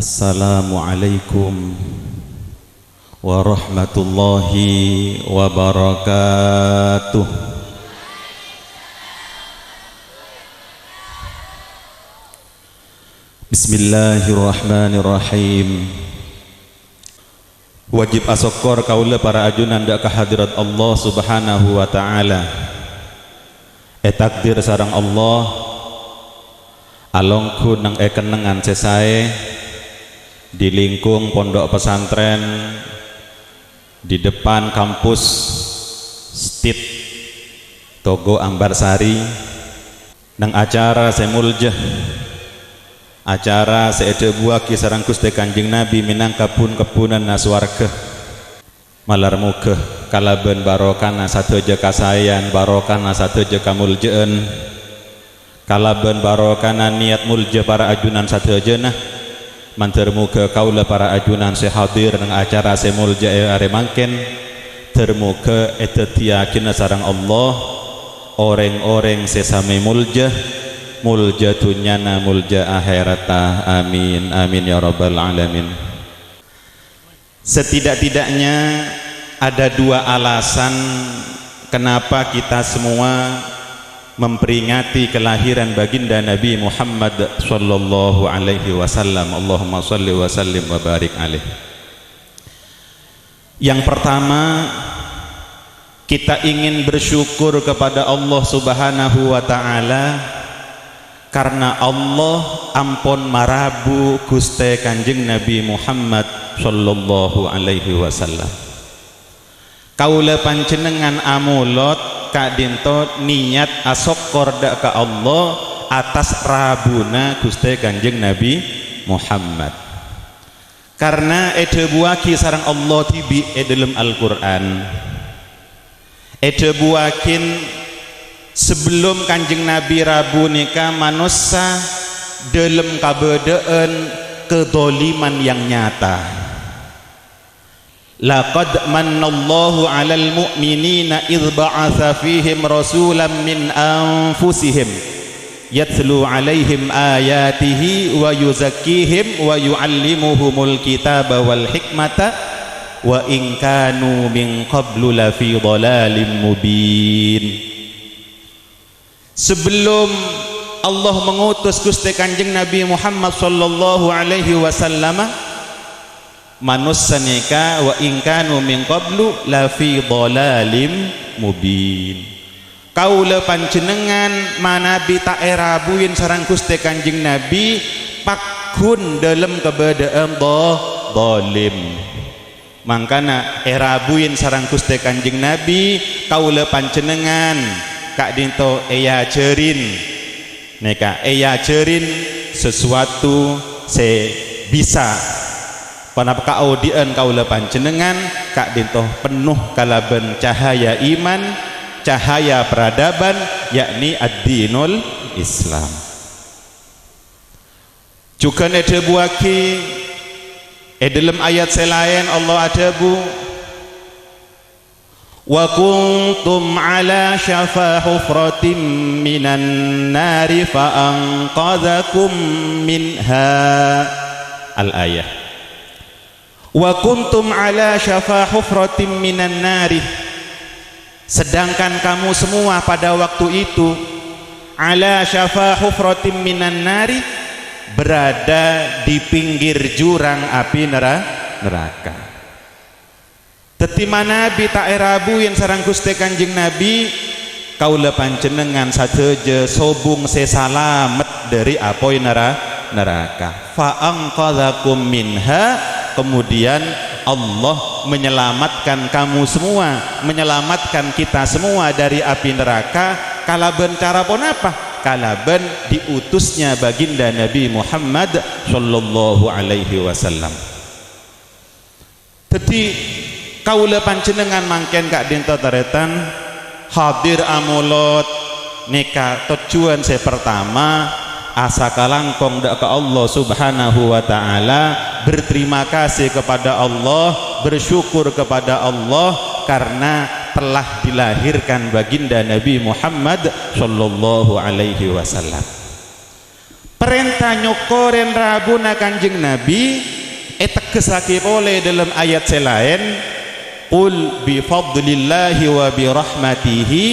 Assalamualaikum warahmatullahi wabarakatuh. Bismillahirrahmanirrahim. Wajib asokor kaula para ajunan dak kehadirat Allah subhanahu wa ta'ala. Takdir sarang Allah alongku nang kenengan sesae di lingkung pondok pesantren di depan kampus STIT Togo Ambarsari nang acara semuljah acara seede buaki sareng Gusti Kanjeng Nabi minangka pun kepunan naswarga malar muga kalaben barokana sateja kasayan barokana sateja kamuljaan kalaben barokana niat mulja para ajunan satejana mantar muga kaula para ajunan sehadir nang acara semulja are mangken termuga etetiakin sareng Allah orang-orang sesame mulja dunyana mulja akhirata amin amin ya rabbal alamin. Setidak-tidaknya ada dua alasan kenapa kita semua memperingati kelahiran baginda Nabi Muhammad sallallahu alaihi wasallam. Allahumma shalli wa sallim wa barik alaih. Yang pertama, kita ingin bersyukur kepada Allah subhanahu wa ta'ala karena Allah ampun marabu Gusti Kanjeng Nabi Muhammad sallallahu alaihi wasallam. Kaula panjenengan amulot kadinto niat asokor dak ka Allah atas rabuna Gusti Kanjeng Nabi Muhammad. Karena ede buaki sareng Allah tibi dalam Al-Qur'an. Ede buakin sebelum Kanjeng Nabi rabu nikah manusia dalam kabedaan kedoliman yang nyata. Laqad mannallahu 'alal mu'minina idh ba'atha fihim rasulan min anfusihim yatlu 'alaihim ayatihi wa yuzakkihim wa yu'allimuhumul kitaba wal hikmata wa in kanu min qablu lafi dhalalim mubin. Sebelum Allah mengutus Gusti Kanjeng Nabi Muhammad sallallahu alaihi wasallam manusia nika wa ingkanu min qablu la fi dhalalim mubin. Kaula panjenengan manabi tak erabuin sareng Gusti Kanjeng Nabi pakun dalam keberadaan dhalim. Mangkana erabuin sareng Gusti Kanjeng Nabi kaula panjenengan kak dinto eya jerin neka eya jerin sesuatu se bisa panapka audien kaula panjenengan kak dintoh penuh kalaben cahaya iman cahaya peradaban yakni ad-dinul Islam. Juga ada buaki dalam ayat selain Allah ada bu wa kuntum ala syafa hufratin minan nari fa anqadhakum minha al-ayah. Wa kuntum ala syafa hufratin minan nari, sedangkan kamu semua pada waktu itu ala syafa hufratin minan nari berada di pinggir jurang api neraka. Tetima Nabi tak erabuin sareng Gusti Kanjeng Nabi kaula panjenengan sateje sobung sesalamet dari apoi neraka. Fa anqadhakum minha, kemudian Allah menyelamatkan kamu semua, menyelamatkan kita semua dari api neraka. Kalaben cara pun apa? Kalaben diutusnya baginda Nabi Muhammad sallallahu alaihi wasallam. Jadi kaula panjenengan mangken kak dinto taretan hadir amulot nikah tujuan saya pertama asa kalangkong dak ke Allah subhanahu wa ta'ala, berterima kasih kepada Allah, bersyukur kepada Allah karena telah dilahirkan baginda Nabi Muhammad sallallahu alaihi wasallam. perintah nyokoren rabuna Kanjeng Nabi tegesake oleh dalam ayat selain qul bi fadlillahi wa bi rahmatihi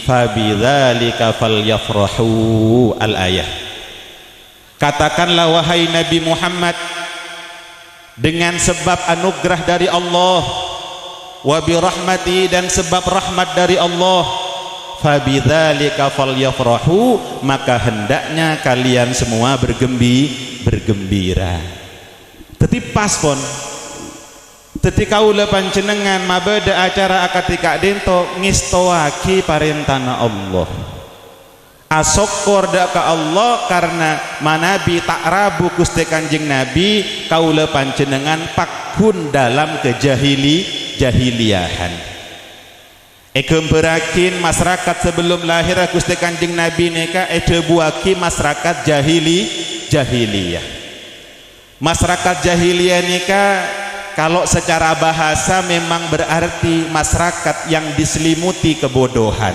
fabidzalika falyafrahu al ayah. Katakanlah wahai Nabi Muhammad, dengan sebab anugerah dari Allah, wa bi rahmatihi, dan sebab rahmat dari Allah, fabidzalika falyafrahu, maka hendaknya kalian semua bergembira. Tetapi pas pon ketika ula panjenengan mabada acara akatika dento ngistoaki parentana Allah asokor dak ka Allah karena manabi tak rabu Gusti Kanjeng Nabi kaula panjenengan pakun dalam jahiliyahan. Gemberakin masyarakat sebelum lahir Gusti Kanjeng Nabi neka buaki masyarakat jahiliyah. Masyarakat jahiliyah neka kalau secara bahasa memang berarti masyarakat yang diselimuti kebodohan.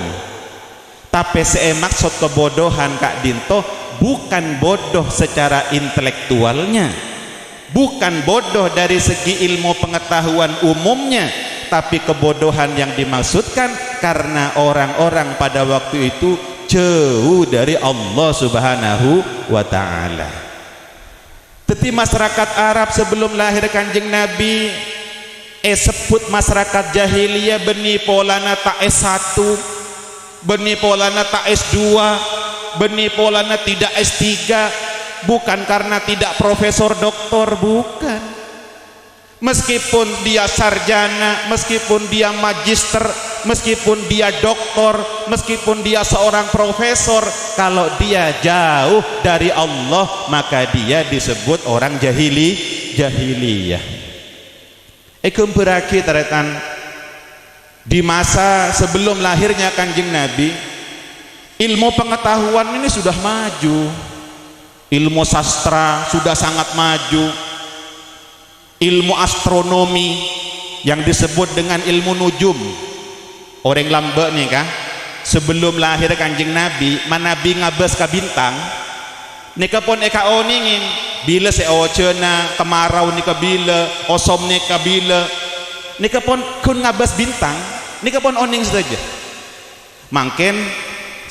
Tapi maksud kebodohan Kak Dinto bukan bodoh secara intelektualnya, bukan bodoh dari segi ilmu pengetahuan umumnya, tapi kebodohan yang dimaksudkan karena orang-orang pada waktu itu jauh dari Allah Subhanahu wa ta'ala. Tetapi masyarakat Arab sebelum lahir Kanjeng Nabi sebut masyarakat jahiliyah beni polana tak S1, beni polana tak S2, beni polana tidak S3, bukan karena tidak profesor doktor, bukan. Meskipun dia sarjana, meskipun dia magister, meskipun dia doktor, meskipun dia seorang profesor, kalau dia jauh dari Allah maka dia disebut orang jahiliyah. Berarti teretan di masa sebelum lahirnya Kanjeng Nabi, ilmu pengetahuan ini sudah maju, ilmu sastra sudah sangat maju, ilmu astronomi yang disebut dengan ilmu nujum. Orang lambe nih kah, sebelum lahir Kanjeng Nabi, manabi ngabes ka bintang, nika pun eka oningin, bila seocena kemarau nika bila, osom nika bila, nika pun kun ngabes bintang, nika pun oning saja. Mungkin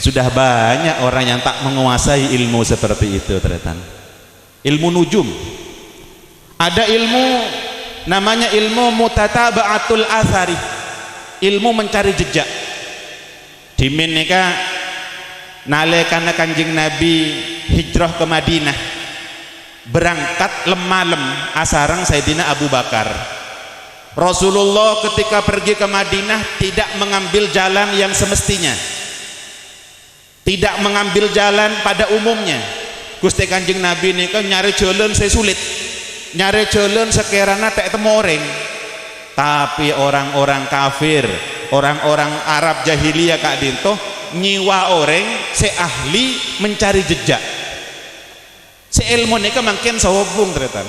sudah banyak orang yang tak menguasai ilmu seperti itu ternyata. Ilmu nujum. Ada ilmu namanya ilmu mutataba'atul athari, ilmu mencari jejak. Dimin nika nalekana Kanjeng Nabi hijrah ke Madinah, berangkat lemalem asarang Sayyidina Abu Bakar. Rasulullah ketika pergi ke Madinah tidak mengambil jalan yang semestinya, tidak mengambil jalan pada umumnya. Gusti Kanjeng Nabi nika nyari jalan saya sulit, nyari jalan sekiranya tak temu orang. Tapi orang-orang kafir, orang-orang Arab jahiliyah Kak Dinto nyiwa orang seahli mencari jejak, seilmu nika makin sawabung ternyata.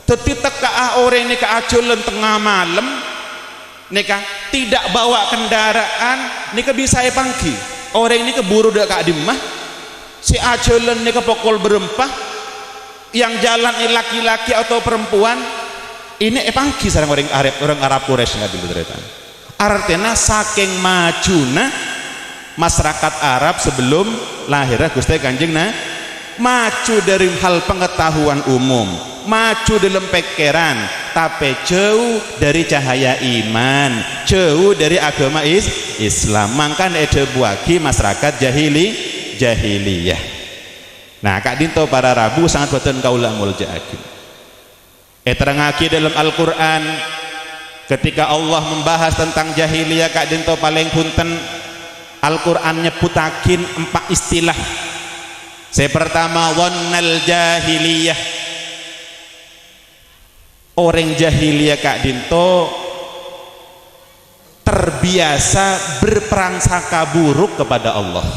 Tetitak ka orang nika aculen tengah malam nika tidak bawa kendaraan nika bisa pangki orang ini keburu dak Kak Dimah, si aculen nika pokol berempah, yang jalan laki-laki atau perempuan ini pangki sareng orang Arab Quraisy nggak dulu ternyata. Artinya saking majuna masyarakat Arab sebelum lahirnya Gusti Kanjeng maju dari hal pengetahuan umum, maju dalam pikiran, tapi jauh dari cahaya iman, jauh dari agama Islam. Mangkan buaki masyarakat jahiliyah. Nah Kak Dinto para Rabu sangat boten kaula muljaaken. Terangake dalam Al-Qur'an ketika Allah membahas tentang jahiliyah Kak Dinto paling punten Al-Qur'an nyebutakin 4 istilah. Saya pertama wannal jahiliyah, orang jahiliyah Kak Dinto terbiasa berprasangka buruk kepada Allah.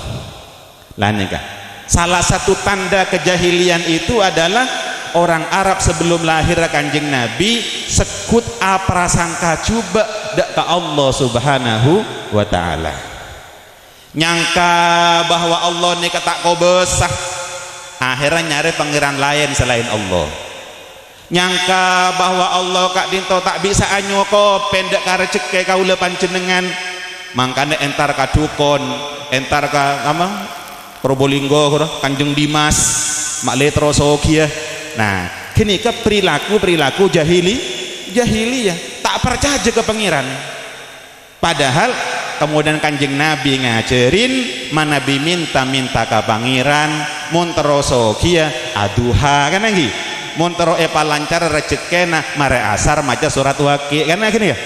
Lah nika salah satu tanda kejahilian itu adalah orang Arab sebelum lahir Kanjeng Nabi sekut prasangka coba dak ke Allah Subhanahu wa ta'ala, nyangka bahwa Allah nika tak kau besah, akhirnya nyari pangeran lain selain Allah, nyangka bahwa Allah Kak Dinto tak bisa anyoko pendek kareceke kaula panjenengan, mangkane entar ka dukun, entar ka apa Probolinggo Kanjeng Dimas Mak Letro Sogia. Nah kini ke perilaku jahiliyah tak percaya ke pangeran, padahal kemudian Kanjeng Nabi ngajarin manabi minta ke pangeran muntero sogia aduha kan lagi muntero lancar rezekena mare asar maca surat waqi kan gini ya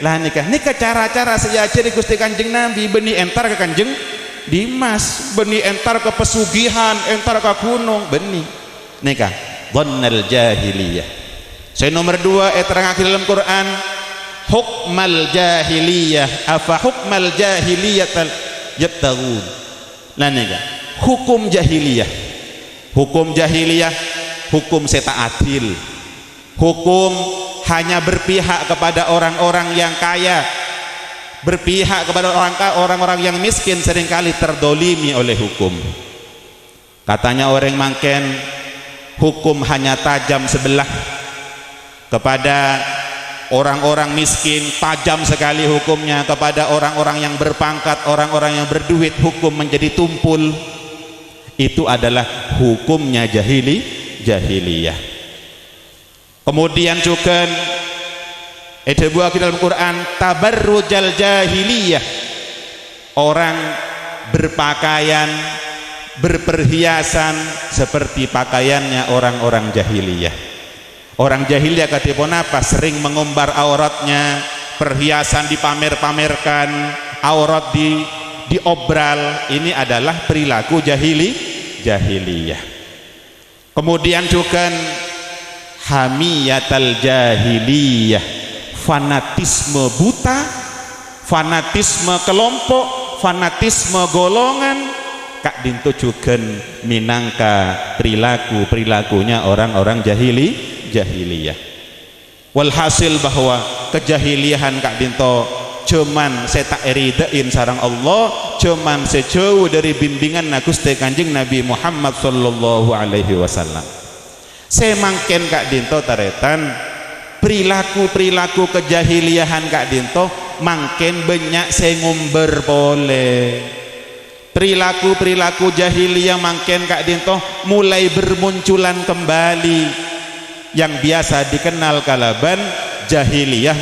lah nikah cara-cara saya ajari Gusti Kanjeng Nabi beni entar ke Kanjeng Dimas, beni entar ke pesugihan, entar ke gunung beni nikah dhannal jahiliyah. Saya nomor 2 terangkan dalam Quran hukmal jahiliyah afa hukmal jahiliyah yabtaghun. Nah nikah hukum jahiliyah hukum seta adil, hukum hanya berpihak kepada orang-orang yang kaya, berpihak kepada orang-orang yang miskin seringkali terdolimi oleh hukum. Katanya orang mangken hukum hanya tajam sebelah kepada orang-orang miskin, tajam sekali hukumnya kepada orang-orang yang berpangkat, orang-orang yang berduit hukum menjadi tumpul. Itu adalah hukumnya jahiliyah. Kemudian juga buah dalam Quran tabarrujal jahiliyah, orang berpakaian berperhiasan seperti pakaiannya orang-orang jahiliyah. Orang jahiliyah katipun apa? Sering mengumbar auratnya, perhiasan dipamer-pamerkan, aurat diobral. Ini adalah perilaku jahiliyah. Kemudian juga hamiyatal jahiliyah, fanatisme buta, fanatisme kelompok, fanatisme golongan. Kak Dinto juga minangka perilakunya orang-orang jahiliyah. Walhasil bahwa kejahiliahan Kak Dinto cuman saya tak eridain sarang Allah, cuman sejauh dari bimbingan Gusti Kanjeng Nabi Muhammad sallallahu alaihi wasallam. Saya mangken Kak Dinto taretan perilaku kejahiliahan Kak Dinto mangken banyak saya ngumber boleh. Perilaku jahiliyah mangken Kak Dinto mulai bermunculan kembali yang biasa dikenal kalaban jahiliyah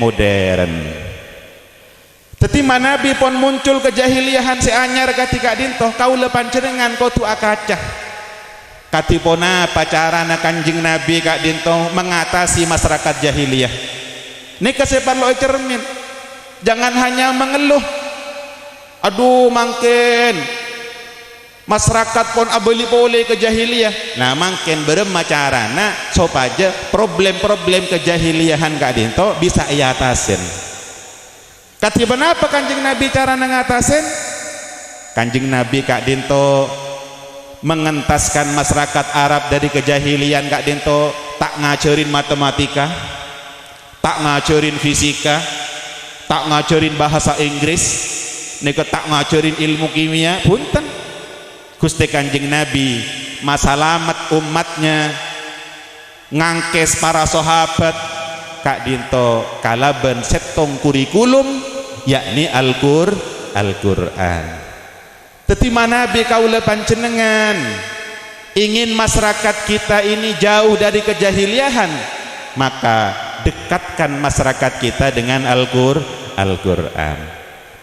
modern. Tetima Nabi pun muncul kejahiliahan seanyar kati Kak Dinto kaula panjenengan kau tu akacah katipona pacarana Kanjeng Nabi Kak Dinto mengatasi masyarakat jahiliyah. Nika sepan lo cermin, jangan hanya mengeluh aduh mangken masyarakat pun abeli boleh ke jahiliyah. Nah mangken berema carana supaya problem-problem kejahiliahan Kak Dinto bisa ia atasin. Katiban apa Kanjeng Nabi cara ngatasin? Kanjeng Nabi Kak Dinto mengentaskan masyarakat Arab dari kejahilian. Kak Dinto tak ngajarin matematika, tak ngajarin fisika, tak ngajarin bahasa Inggris, nika tak ngajarin ilmu kimia. Punten Gusti Kanjeng Nabi masalamat umatnya, ngangkes para sahabat Kak Dinto kalaban setong kurikulum yakni Al-Qur'an. Tetima Nabi kaula panjenengan ingin masyarakat kita ini jauh dari kejahiliahan, maka dekatkan masyarakat kita dengan Al-Qur'an.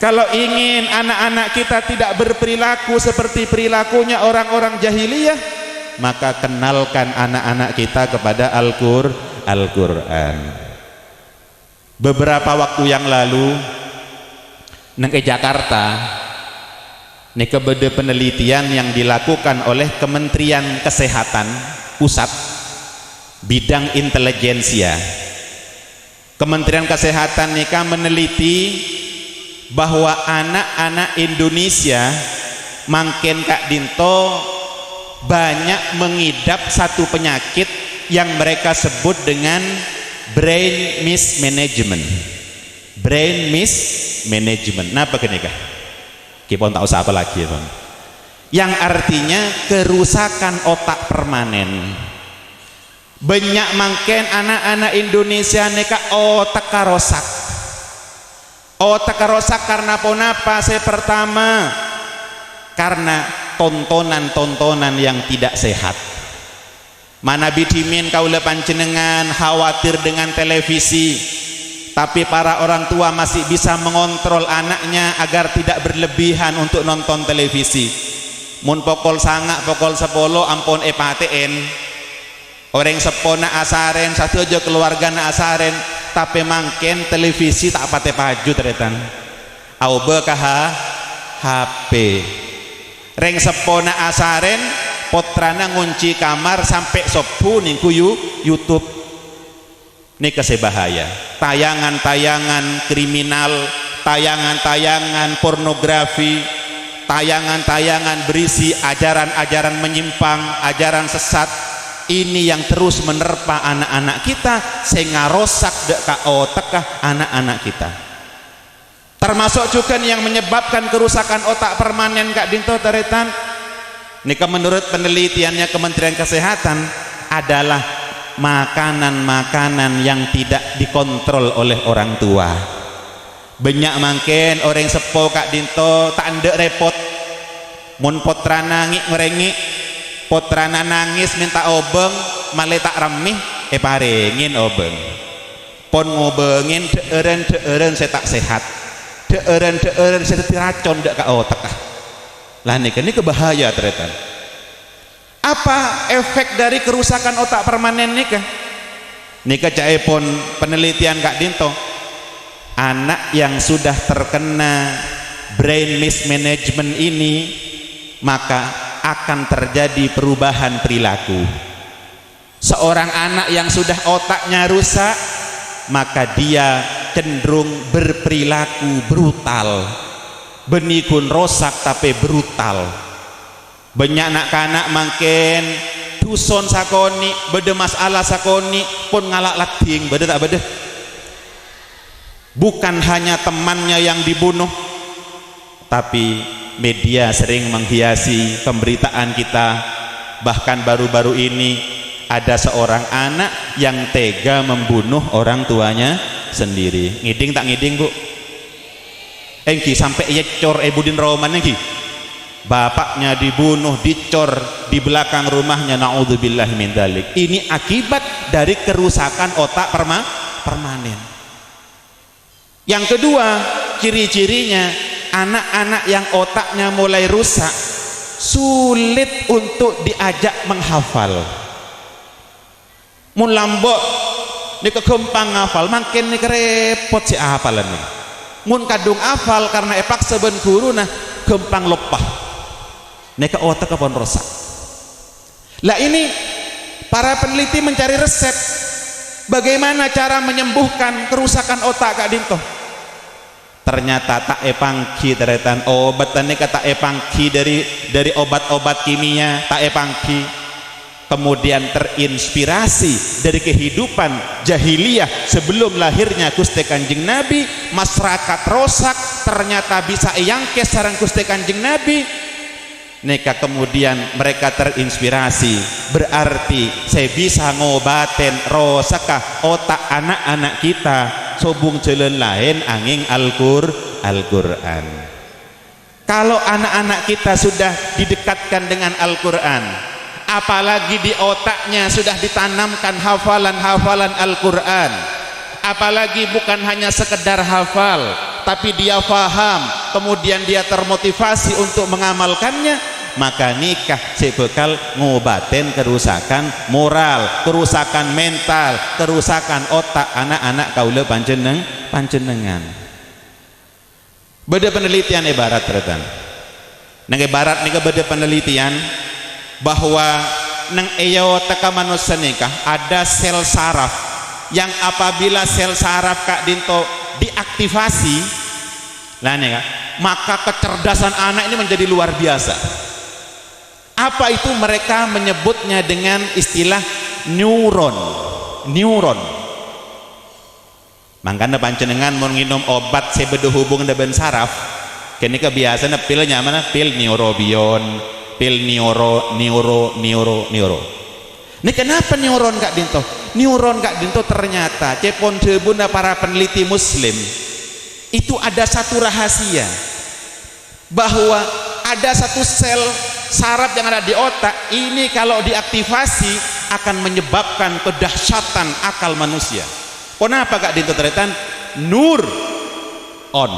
Kalau ingin anak-anak kita tidak berperilaku seperti perilakunya orang-orang jahiliyah, maka kenalkan anak-anak kita kepada Al-Qur'an. Beberapa waktu yang lalu nang Jakarta nika beda penelitian yang dilakukan oleh Kementerian Kesehatan Pusat bidang intelijensia. Kementerian Kesehatan nika meneliti bahwa anak-anak Indonesia mangken Kak Dinto banyak mengidap satu penyakit yang mereka sebut dengan brain mismanagement. Brain mismanagement. Napa kenika? Kita tak usah apa lagi, Bang. yang artinya kerusakan otak permanen. Banyak mangken anak-anak Indonesia neka otak karosak. Otak karosak karena apa? Saya pertama karena tontonan-tontonan yang tidak sehat. Mana bidimin kaula panjenengan khawatir dengan televisi, tapi para orang tua masih bisa mengontrol anaknya agar tidak berlebihan untuk nonton televisi. Mun pokol sanga pokol 10 ampun epaten orang sepona asaren satu aja keluarga na asaren, tapi mangken televisi tak pate paju teretan au bekah HP reng sepona asaren potrana ngunci kamar sampai sopu ningku YouTube. Ini kesebahaya tayangan-tayangan kriminal, tayangan-tayangan pornografi, tayangan-tayangan berisi ajaran-ajaran menyimpang, ajaran sesat. Ini yang terus menerpa anak-anak kita sehingga rosak dek otak anak-anak kita. Termasuk juga yang menyebabkan kerusakan otak permanen Kak Dinto Taretan. Nika menurut penelitiannya Kementerian Kesehatan adalah makanan-makanan yang tidak dikontrol oleh orang tua. Banyak mangken orang sepo Kak Dinto tak ndek repot. Mun potrana ngerengik, potrana nangis minta obeng, malah tak remih, parengin obeng. Pon ngobengin deeren saya tak sehat. Deeren saya racun dek ka otak. Lah nika ini kebahaya ternyata. Apa efek dari kerusakan otak permanen nika? Nika caepon penelitian Kak Dinto. Anak yang sudah terkena brain mismanagement ini maka akan terjadi perubahan perilaku. Seorang anak yang sudah otaknya rusak maka dia cenderung berperilaku brutal, benikun rosak tapi brutal. Banyak anak-anak mangken duson sakoni bede masalah sakoni pun ngalak lating bede tak bede. Bukan hanya temannya yang dibunuh, tapi media sering menghiasi pemberitaan kita. Bahkan baru-baru ini ada seorang anak yang tega membunuh orang tuanya sendiri. Ngiding tak ngiding Bu? Engki sampai yecor Budin Roman engki. Bapaknya dibunuh, dicor di belakang rumahnya, naudzubillah min dzalik. Ini akibat dari kerusakan otak permanen. Yang kedua, ciri-cirinya anak-anak yang otaknya mulai rusak sulit untuk diajak menghafal. Mun lambok ni kegempang ngafal, makin ni repot si hafalan ni. Mun kadung hafal karena epak seben guru nah gempang lepah. Neka otak kapon rusak. Lah ini para peneliti mencari resep bagaimana cara menyembuhkan kerusakan otak Kak Dinto. Ternyata tak epangki teretan obat ini kata epangki dari obat-obat kimia tak epangki. Kemudian terinspirasi dari kehidupan jahiliyah sebelum lahirnya Gusti Kanjeng Nabi. Masyarakat rosak ternyata bisa eyangkes sareng Gusti Kanjeng Nabi. Neka kemudian mereka terinspirasi, berarti saya bisa ngobaten rosakah otak anak-anak kita sobung jalan lain angin Al-Quran. Kalau anak-anak kita sudah didekatkan dengan Al-Quran, apalagi di otaknya sudah ditanamkan hafalan-hafalan Al-Quran, apalagi bukan hanya sekedar hafal tapi dia faham, kemudian dia termotivasi untuk mengamalkannya, maka nikah sebekal ngobaten kerusakan moral, kerusakan mental, kerusakan otak anak-anak kaula panjenengan. Beda penelitian ibarat retan. Nang ibarat nika beda penelitian bahwa nang eyo teka manusia nikah ada sel saraf yang apabila sel saraf Kak Dinto diaktifasi lah nih Kak, maka kecerdasan anak ini menjadi luar biasa. Apa itu? Mereka menyebutnya dengan istilah neuron. Makanya panjenengan mau minum obat sebedo hubung dengan saraf, kini kebiasaan pilnya mana? Pil neurobion, pil neuro. Ini kenapa neuron Kak Dinto? Neuron Kak Dinto ternyata cepon debuna para peneliti muslim itu ada satu rahasia, bahwa ada satu sel saraf yang ada di otak ini kalau diaktifasi akan menyebabkan kedahsyatan akal manusia. Kenapa Kak Dinto ternyata nur on.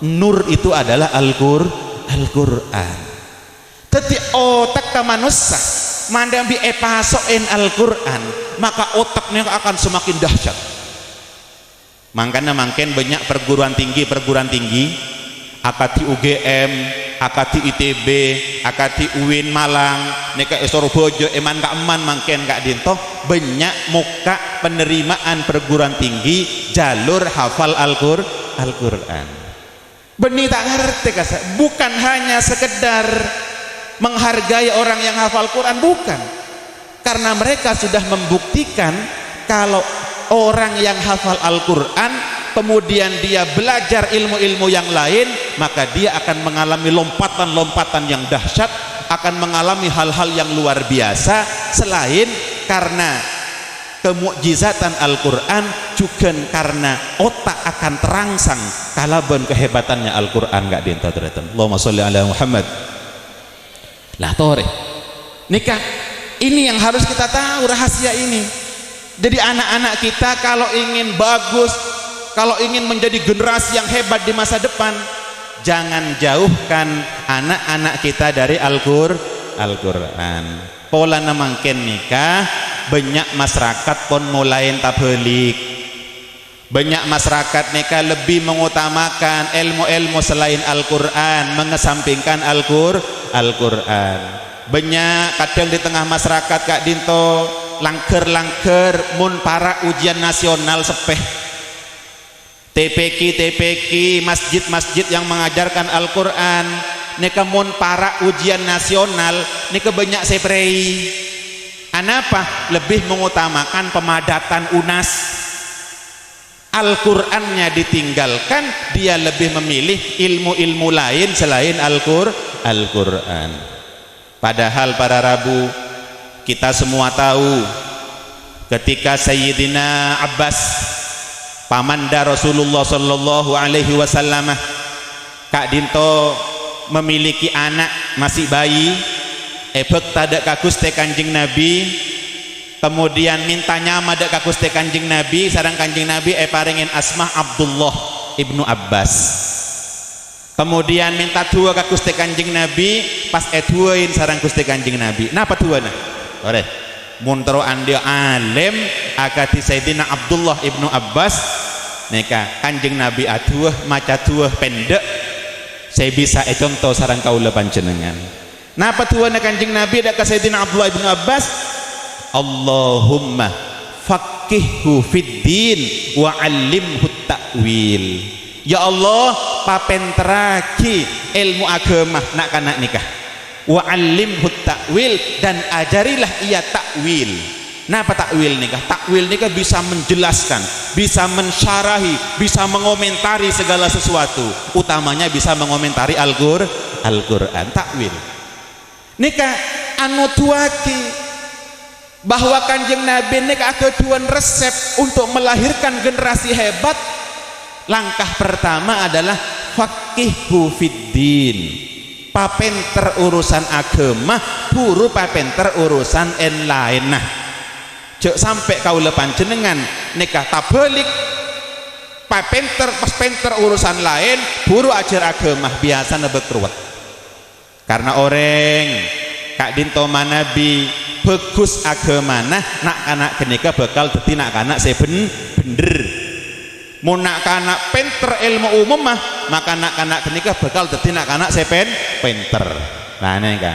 Nur itu adalah Al-Qur'an. Teti otak ka manusia mandang bi epasoen Al-Qur'an, maka otaknya akan semakin dahsyat. Makanya makin banyak perguruan tinggi akati UGM, akati ITB, akati UIN Malang, neka Surabaya, eman Kak Eman makin Kak Dinto banyak muka penerimaan perguruan tinggi jalur hafal Al-Qur'an. Benih tak ngerti kasa, bukan hanya sekedar menghargai orang yang hafal Quran, bukan, karena mereka sudah membuktikan kalau orang yang hafal Al-Quran kemudian dia belajar ilmu-ilmu yang lain, maka dia akan mengalami lompatan-lompatan yang dahsyat, akan mengalami hal-hal yang luar biasa. Selain karena kemukjizatan Al-Quran, juga karena otak akan terangsang kalaban kehebatannya Al-Quran. Gak dintadratan Allahumma sholli ala Muhammad lah tore nikah. Ini yang harus kita tahu, rahasia ini. Jadi anak-anak kita kalau ingin bagus, kalau ingin menjadi generasi yang hebat di masa depan, jangan jauhkan anak-anak kita dari Al-Quran. Pola namangken nikah, banyak masyarakat pun mulai tablik, banyak masyarakat nikah lebih mengutamakan ilmu-ilmu selain Al-Quran, mengesampingkan Al-Quran. Banyak kadang di tengah masyarakat Kak Dinto langker mun para ujian nasional sepeh TPQ masjid-masjid yang mengajarkan Al-Quran neka mun para ujian nasional neka banyak seprei. Anapa? Lebih mengutamakan pemadatan UNAS, Al-Qur'annya ditinggalkan, dia lebih memilih ilmu-ilmu lain selain Al-Qur'an. Padahal para Rabu, kita semua tahu ketika Sayyidina Abbas pamanda Rasulullah sallallahu alaihi wasallam, Kak Dinto memiliki anak masih bayi, ebek tadak kagus te Kanjeng Nabi, kemudian minta nyama dak kagus te Kanjeng Nabi, sareng Kanjeng Nabi paringin asmah Abdullah ibnu Abbas. Kemudian minta dua kagus te Kanjeng Nabi, pas duain sareng Gusti Kanjeng Nabi. Napa duana? Ore, muntro ande alim akati Sayyidina Abdullah ibnu Abbas neka Kanjeng Nabi aduh maca duah pendek. Saya bisa contoh sareng kaula panjenengan. Napa tuana Kanjeng Nabi dak ka Sayyidina Abdullah ibnu Abbas? Allahumma faqihhu fid din wa 'allimhu ta'wil. Ya Allah, papenteraki ilmu agama nak kanak nikah. Wa 'allimhu ta'wil, dan ajarilah ia takwil. Napa takwil nikah? Takwil nikah bisa menjelaskan, bisa mensyarahi, bisa mengomentari segala sesuatu. Utamanya bisa mengomentari Al-Qur'an. Takwil nikah anu tuaki bahwa Kanjeng Nabi nikah keduan resep untuk melahirkan generasi hebat. Langkah pertama adalah faqihhu fiddin, papenter urusan agama, buru papenter urusan en lain. Nah, cek sampai kaula panjenengan nikah tabalik papenter pas penter urusan lain, buru ajar agama biasa nebek ruwet. Karena orang Kak Dinto Manabi bagus agamana, nak anak kenika bakal dadi nak anak bener. Mau nak anak penter ilmu umum maka nak anak kenika bakal dadi nak anak penter. Nah nika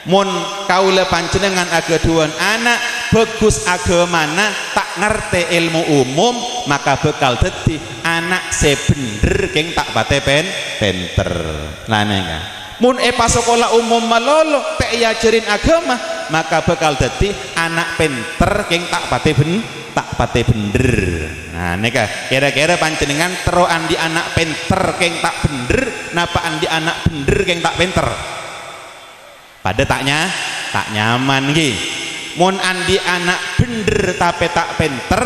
mun kaula panjenengan agaduan anak bagus agamana, tak ngerti ilmu umum, maka bakal dadi anak bener keng tak pate penter. Nah nika mun pas sekolah umum malolo tek yajarin agama, maka bakal dadi anak pinter keng tak pate bener. Nah nika kira-kira panjenengan teroan di anak pinter keng tak bener napa andi anak bener geng tak pinter pada tak nyaman gi mun andi anak bener tapi tak pinter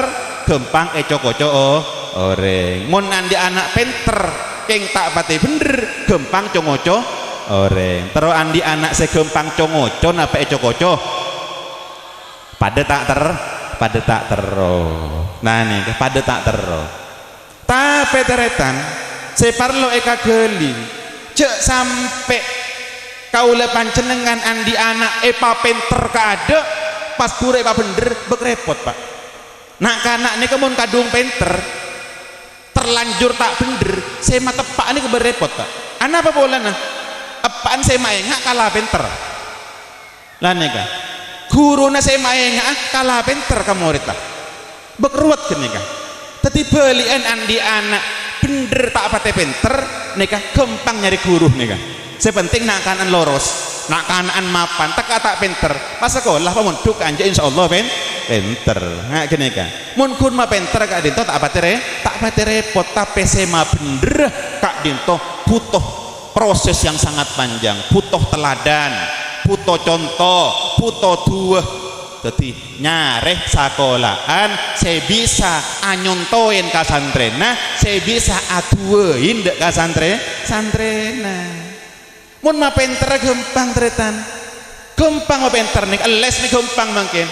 gampang coko-coko oreng mun andi anak pinter geng tak pati bener gampang congoco oreng terus andi anak segempang congoco napa coko-coko pada tak tero nah nih pada tak tero tapi teretan separlo eka geli cek sampai kaula panjenengan andi anak epa pinter kaada pas bure epa bener bekrepot pak nak kanak nih kemun kadung pinter terlanjur tak bener saya mah tepak ini keberepot pak anak apa bola nah apaan saya mah enggak kalah pinter lah nih kah guru na saya mah enggak kalah pinter kamu murid lah bekruat kan nih kah tadi belian andi anak bener tak pate pinter nih kah gampang nyari guru nih kah sepenting nak kanan loros nak kanan mapan tak tak pinter pas sekolah pamun duk anja insyaallah pinter nggak gini kan mun kun mah pinter kak dinto tak pati repot tapi sema bener kak dinto butuh proses yang sangat panjang butuh teladan butuh contoh butuh dua jadi nyareh sekolahan saya bisa anyontoin ke santrena saya bisa aduin dek ke santrena mun mah pinter gampang teretan gampang mah pinter nih les nih gampang mungkin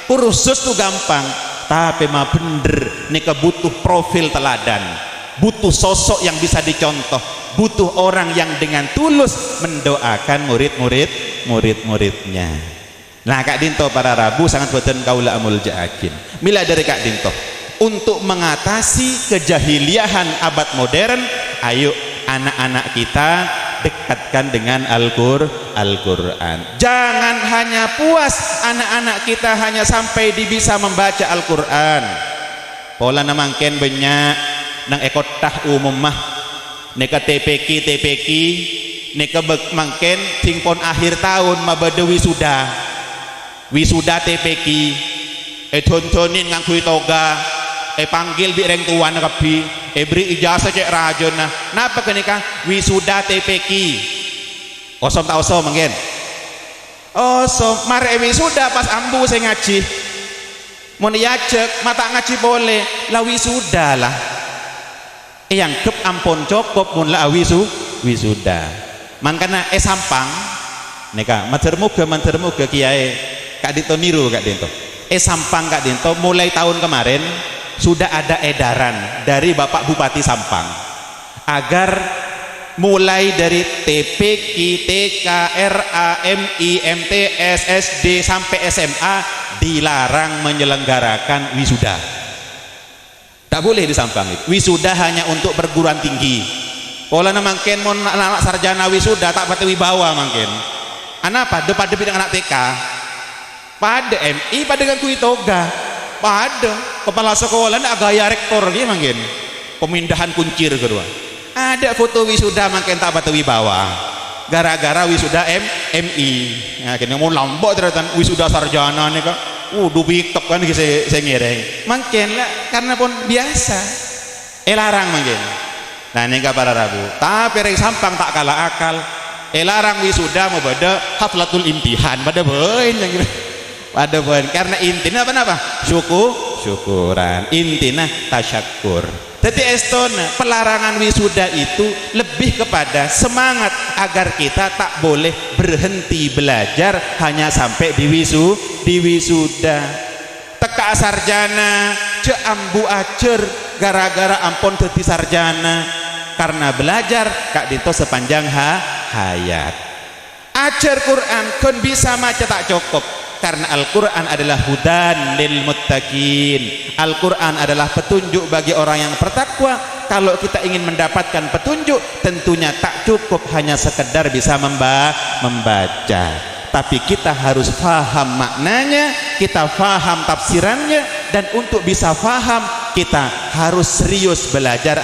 kursus tuh gampang tapi mah bener nih butuh profil teladan butuh sosok yang bisa dicontoh butuh orang yang dengan tulus mendoakan murid-muridnya nah Kak Dinto para Rabu sangat boten kaula muljakin mila dari Kak Dinto untuk mengatasi kejahiliahan abad modern ayo anak-anak kita dekatkan dengan Al-Quran jangan hanya puas anak-anak kita hanya sampai bisa membaca Al-Quran pola namangken banyak nang ekotah umum mah neka TPK neka mangken singpon akhir tahun mabada wisuda TPK tontonin ngangkui toga panggil bi reng tuan kapi beri ijazah cek rajon nah napa kenika wisuda TPK osom tak osom mungkin osom mare wisuda pas ambu saya ngaji mau diajak mata ngaji boleh lah wisuda lah yang kep ampun cukup mun lah wisuda mangkana sampang neka mater muga kiai Kak Dinto niru Kak Dinto sampang Kak Dinto mulai tahun kemarin sudah ada edaran dari Bapak Bupati Sampang agar mulai dari TPK, TK, RA, MI, MTS, SD sampai SMA dilarang menyelenggarakan wisuda tak boleh di Sampang itu wisuda hanya untuk perguruan tinggi pola mungkin mau anak sarjana wisuda tak pati wibawa mungkin anak apa depan anak TK pada MI pada dengan kui toga pada kepala sekolah ada gaya rektor gitu mungkin pemindahan kuncir kedua ada foto wisuda makin tak batu wibawa gara-gara wisuda MI nah kini mau lombok ternyata wisuda sarjana nih kak dubiktok kan saya ngereng makin lah karena pun biasa larang makin nah ini para Rabu tapi reng Sampang tak kalah akal larang wisuda mau pada haflatul imtihan pada boin yang gitu pada poin karena intinya apa syukuran intinya tasyakur jadi estona pelarangan wisuda itu lebih kepada semangat agar kita tak boleh berhenti belajar hanya sampai di wisuda teka sarjana ambu acer gara-gara ampun jadi sarjana karena belajar Kak Dinto sepanjang hayat ajar Quran kon bisa maca tak cukup karena Al-Quran adalah hudan lil muttaqin Al-Quran adalah petunjuk bagi orang yang bertakwa kalau kita ingin mendapatkan petunjuk tentunya tak cukup hanya sekedar bisa membaca tapi kita harus faham maknanya kita faham tafsirannya dan untuk bisa faham kita harus serius belajar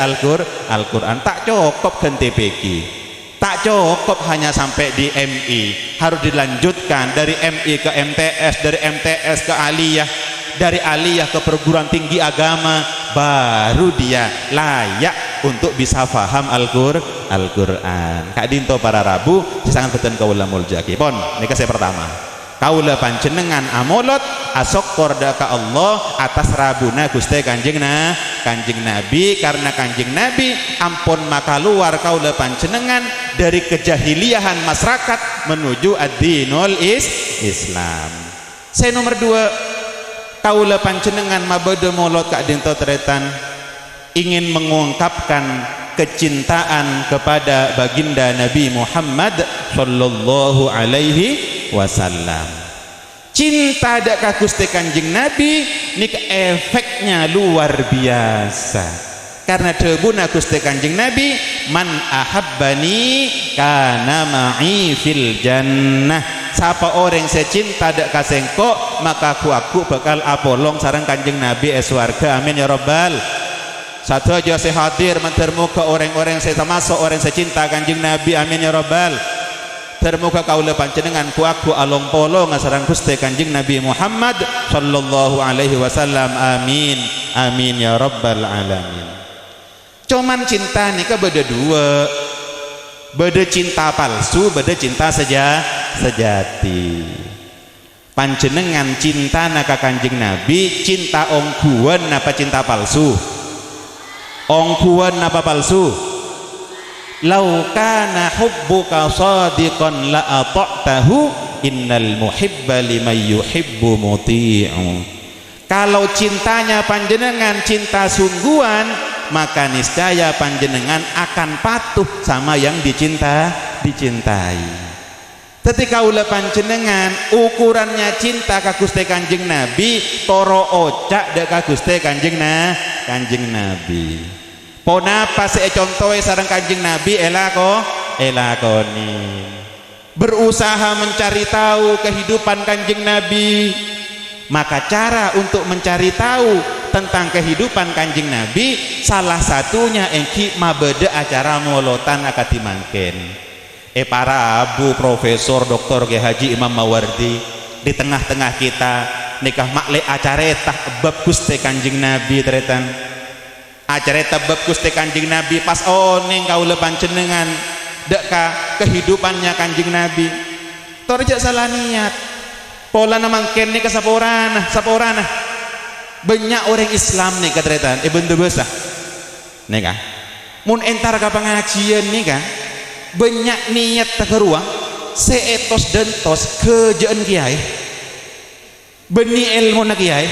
Al-Quran tak cukup kan TPK tak cukup hanya sampai di MI harus dilanjutkan dari MI ke MTS dari MTS ke aliyah dari aliyah ke perguruan tinggi agama baru dia layak untuk bisa faham Al-Qur'an. Kak dinto para rabu sangat beten kaula muljaki pon nika saya pertama kaula panjenengan amolot asok korda ka Allah atas rabuna Gusti Kanjeng Nabi, karena Kanjeng Nabi ampun maka luar kaula panjenengan dari kejahiliahan masyarakat menuju ad-dinul Islam. Saya nomor 2 kaula panjenengan mabede molot ka dinto tretan ingin mengungkapkan kecintaan kepada baginda Nabi Muhammad sallallahu alaihi wasallam. Cinta dak ka Gusti Kanjeng Nabi nik efeknya luar biasa, karena tebuna Gusti Kanjeng Nabi man ahabbani kana ma'i fil jannah, siapa orang saya cinta dak ka sengko maka aku bakal apolong sareng Kanjeng Nabi swarga. Amin ya rabbal. Satu aja saya hadir mentermuka orang-orang saya termasuk orang saya cinta Kanjeng Nabi. Amin ya rabbal. Termuka kaula panjenengan ku aku along polo ngasarang Gusti Kanjeng Nabi Muhammad sallallahu alaihi wasallam. Amin amin ya rabbal alamin. Cuman cinta nika beda dua, beda cinta palsu, beda cinta sejati. Panjenengan cinta naka Kanjeng Nabi cinta ongkuan apa cinta palsu? Ongkuan apa palsu? Lau kana hubbuka shadiqan la ata'tahu innal muhibba liman yuhibbu muti'u. Kalau cintanya panjenengan cinta sungguhan maka niscaya panjenengan akan patuh sama yang dicintai. Ketika ulah panjenengan ukurannya cinta ka Gusti Kanjeng Nabi toro ocak dek ka Gusti Kanjeng Nabi. Ponapa saya contohnya sareng Kanjeng Nabi elakoni berusaha mencari tahu kehidupan Kanjeng Nabi. Maka cara untuk mencari tahu tentang kehidupan Kanjeng Nabi salah satunya engki mabede acara molotan akati mangken. Para abu profesor doktor Kiai Haji Imam Mawardi di tengah-tengah kita nikah makle acara tah bab Gusti Kanjeng Nabi tretan. Acara tabab Gusti Kanjeng Nabi pas oning kaula panjenengan deka kehidupannya Kanjeng Nabi torjak salah niat pola namangken nih saporana banyak orang Islam nih katretan bentuk besar nih kah mun entar ka pengajian nih kah banyak niat tekeruang seetos dentos kejaan kiai beni ilmu na kiai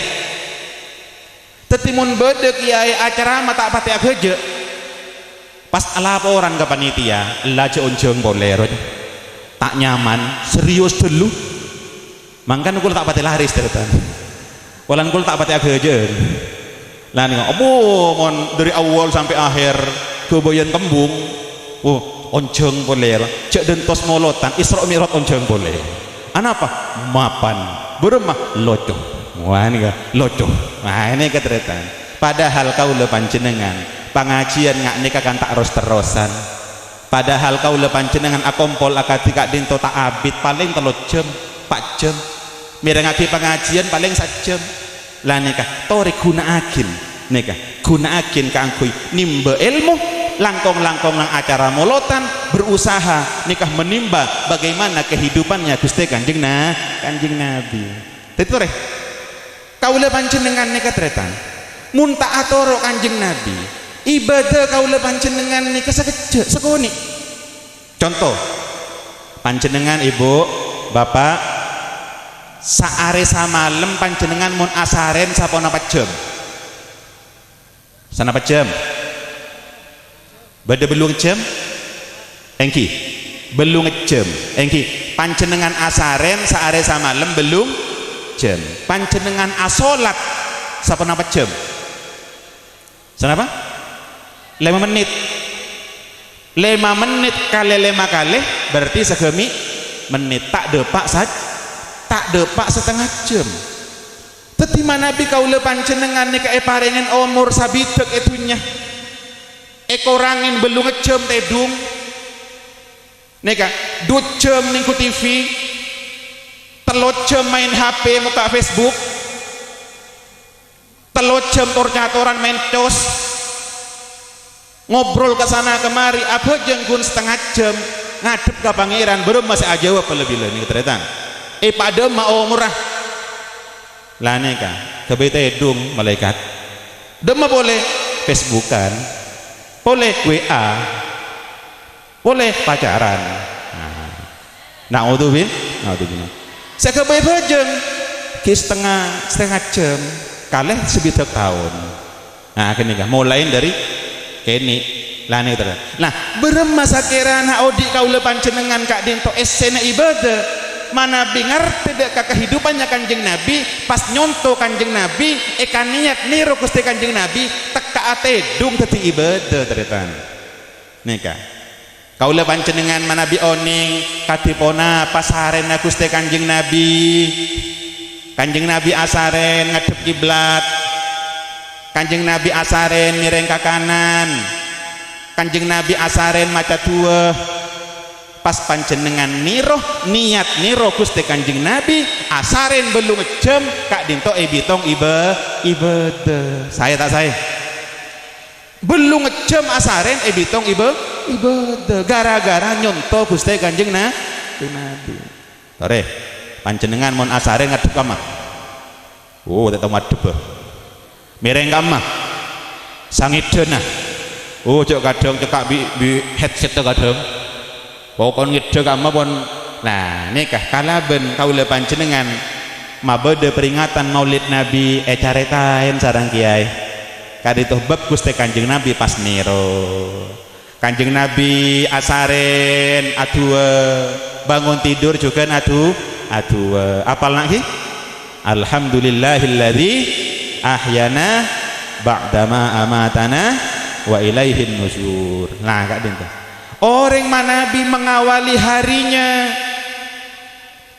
tetimun bede kiai acara mata pati ageje pas laporan ke panitia laje onjeng boleh tak nyaman serius dulu mangkan kul tak pati laris terutan walan kul tak pati ageje lah nih mon dari awal sampai akhir kebayan kembung onjeng boleh cek dentos molotan Isra Mi'raj onjeng boleh apa mapan beremah locoh. Wah ini locoh. Nah ini ketretan. Padahal kau panjenengan pengajian ngak nikah kan tak terus-terusan. Padahal kau panjenengan akompol akati kak dinto tak abit paling 3 jam 4 jam. Mirengake pengajian paling 1 jam. Lah nikah tori gunaakin nikah gunaakin kanggo nimba ilmu langkong-langkong nang acara molotan berusaha nikah menimba bagaimana kehidupannya Gusti Kanjeng Nabi. Tetore kaula panjenengan nika tretan mun tak atoro Kanjeng Nabi ibadah kaula panjenengan nika sakejek sekoni. Contoh panjenengan ibu bapak saare samalem panjenengan mun asaren sapana 4 jam sana 4 jam bade belum jam engki belum jam engki panjenengan asaren saare samalem belum jam panjenengan asolat sapana 4 jam senapa 5 menit 5 menit kali 5 kali berarti segemi menit tak depak setengah jam. Tetima Nabi kaula panjenengan nika parengen umur sabidek itunya ekorangin belum ngejam tedung nika 2 jam ning TV 3 jam main HP muka Facebook 3 jam tor catoran main cos ngobrol ke sana kemari apa jengkun setengah jam ngadep ke pangeran belum masih aja apa lebih ini keteretan pada mau murah lah nika kebeta edung malaikat dema boleh Facebookan boleh WA boleh pacaran naudzubillah saya kebeta jeng ki setengah jam kalih sebidak tahun nah kenika mulai dari kene lani terus nah berem masa kirana audi kaula panjenengan kak dento esena ibadah mana bingar tidak kehidupannya kanjeng Nabi pas nyonto kanjeng Nabi ekan niat niru Gusti kanjeng Nabi teka ate dung teti ibadah teretan nika kaula panjenengan mana bi oning katipona pasaren Gusti kanjeng Nabi asaren ngadep kiblat kanjeng Nabi asaren miring ke kanan kanjeng Nabi asaren maca dua pas panjenengan niat niroh Gusti kanjeng Nabi asaren belum jam kak dinto bitong ibadah saya tak saya belum jam asaren bitong ibadah gara-gara nyonto Gusti kanjeng Nabi tore panjenengan mon asaren ngadep kamah tetap ngadep mireng kamah sangidena cok kadang cekak bi headset kadang pokon ngide kamah pon nah nikah kalaben kaula panjenengan mabede peringatan Maulid Nabi caretain sareng kiai kadituh bab Gusti kanjeng Nabi pas niro kanjeng Nabi asaren adua bangun tidur juga adua apal lagi alhamdulillahilladzi ahyana ba'dama amatana wa ilaihin nusyur nah kak dinta orang Nabi mengawali harinya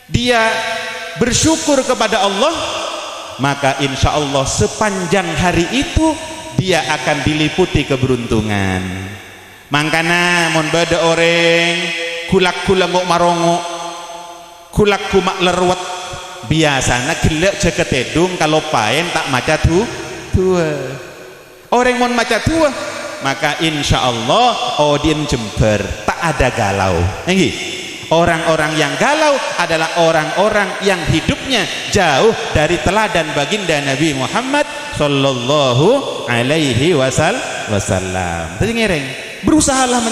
dia bersyukur kepada Allah maka insya Allah sepanjang hari itu dia akan diliputi keberuntungan mangkana mon bada orang kulak ngok marongo kulak kumak lerwet biasanya gelek jeket edung kalau paen tak maca tua orang mon maca tua maka insya Allah odin Jember tak ada galau orang-orang yang galau adalah orang-orang yang hidupnya jauh dari teladan baginda Nabi Muhammad sallallahu alaihi wasallam jadi ngereng berusahalah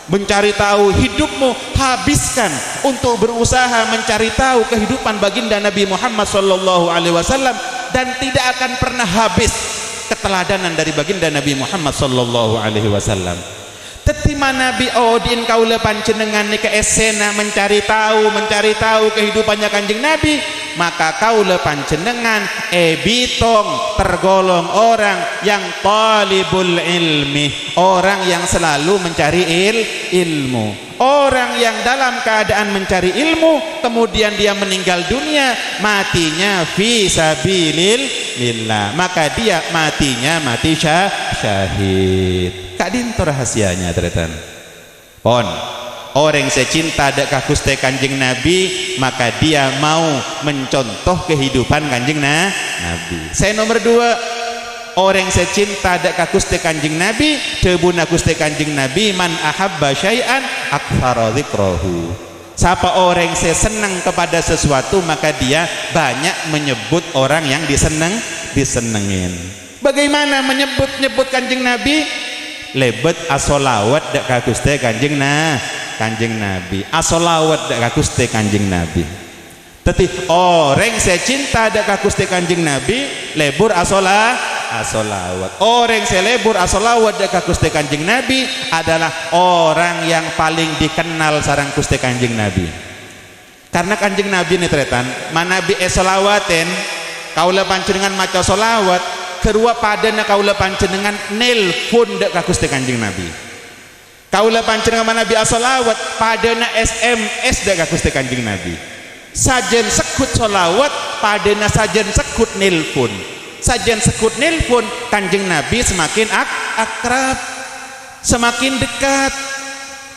mencari tahu hidupmu habiskan untuk berusaha mencari tahu kehidupan baginda Nabi Muhammad sallallahu alaihi wasallam dan tidak akan pernah habis keteladanan dari baginda Nabi Muhammad sallallahu alaihi wasallam. Tetima Nabi odin kaula panjenengan nika esena mencari tahu kehidupannya kanjeng Nabi, maka kaula panjenengan bitong tergolong orang yang talibul ilmi, orang yang selalu mencari ilmu. Orang yang dalam keadaan mencari ilmu kemudian dia meninggal dunia, matinya fi sabilillah, maka dia matinya mati syahid. Kak dinto rahasianya teretan pon orang secinta dekat Gusti kanjeng Nabi maka dia mau mencontoh kehidupan kanjeng Nabi. Saya nomor 2 orang secinta dekat Gusti kanjeng Nabi tebuna Gusti kanjeng Nabi man ahabba syai'an aktsara dzikrahu. Siapa orang senang kepada sesuatu maka dia banyak menyebut orang yang disenengin. Bagaimana menyebut kanjeng Nabi? Lebet asolawat dak ka Gusti kanjeng Nabi, asolawat dak ka Gusti kanjeng Nabi. Teti orang saya cinta dak ka Gusti kanjeng Nabi lebur asolawat. Orang saya lebur asolawat dak ka Gusti kanjeng Nabi adalah orang yang paling dikenal sareng Gusti kanjeng Nabi. Karena kanjeng Nabi ini tretan, manabi esolawaten kaula panjenengan maca solawat kedua padana kaula panjenengan nelpon dek ka Gusti kanjeng Nabi. Kaula panjenengan Nabi asolawat padana SMS dek ka Gusti kanjeng Nabi. Sajen sekut solawat padana sajen sekut nelpon. Sajen sekut nelpon kanjeng Nabi semakin akrab, semakin dekat.